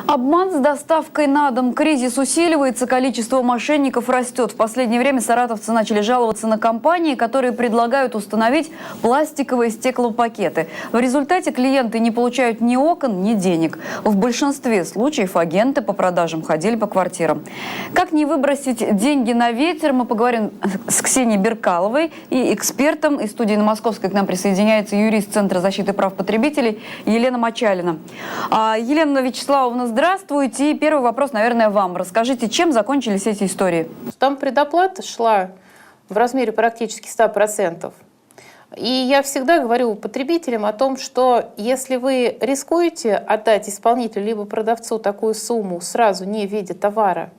Обман с доставкой на дом. Кризис усиливается, количество мошенников растет. В последнее время саратовцы начали жаловаться на компании, которые предлагают установить пластиковые стеклопакеты. В результате клиенты не получают ни окон, ни денег. В большинстве случаев агенты по продажам ходили по квартирам. Как не выбросить деньги на ветер, мы поговорим с Ксенией Беркаловой и экспертом. Из студии на Московской к нам присоединяется юрист Центра защиты прав потребителей Елена Мочалина. Елена Вячеславовна, здравствуйте. И первый вопрос, наверное, вам. Расскажите, чем закончились эти истории? Там предоплата шла в размере практически 100%. И я всегда говорю потребителям о том, что если вы рискуете отдать исполнителю либо продавцу такую сумму сразу не в виде товара,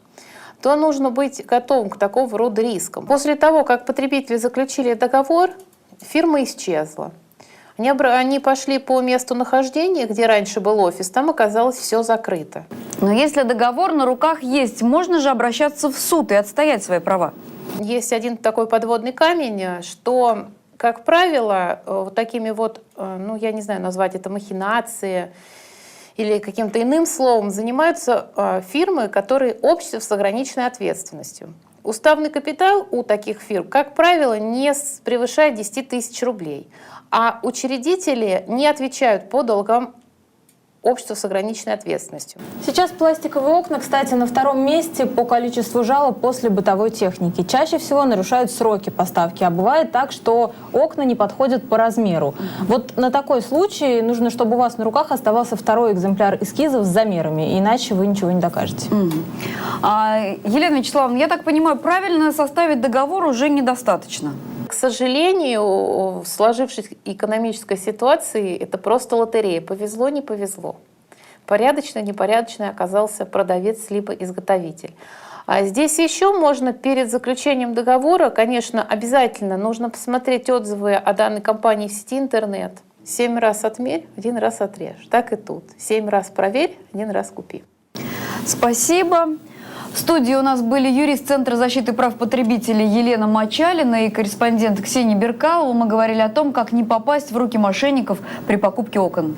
то нужно быть готовым к такого рода рискам. После того, как потребители заключили договор, фирма исчезла. Они пошли по месту нахождения, где раньше был офис, там оказалось все закрыто. Но если договор на руках есть, можно же обращаться в суд и отстоять свои права? Есть один такой подводный камень, что, как правило, вот такими вот, я не знаю, назвать это махинации или каким-то иным словом, занимаются фирмы, которые общество с ограниченной ответственностью. Уставный капитал у таких фирм, как правило, не превышает 10 тысяч рублей. А учредители не отвечают по долгам общества с ограниченной ответственностью. Сейчас пластиковые окна, кстати, на втором месте по количеству жалоб после бытовой техники. Чаще всего нарушают сроки поставки, а бывает так, что окна не подходят по размеру. Вот на такой случай нужно, чтобы у вас на руках оставался второй экземпляр эскизов с замерами, иначе вы ничего не докажете. Елена Вячеславовна, я так понимаю, правильно составить договор уже недостаточно? К сожалению, в сложившейся экономической ситуации это просто лотерея. Повезло, не повезло. Порядочно, непорядочно оказался продавец либо изготовитель. А здесь еще можно перед заключением договора, конечно, обязательно нужно посмотреть отзывы о данной компании в сети интернет. 7 раз отмерь, 1 раз отрежь. Так и тут. 7 раз проверь, 1 раз купи. Спасибо. В студии у нас были юрист Центра защиты прав потребителей Елена Мочалина и корреспондент Ксения Беркалова. Мы говорили о том, как не попасть в руки мошенников при покупке окон.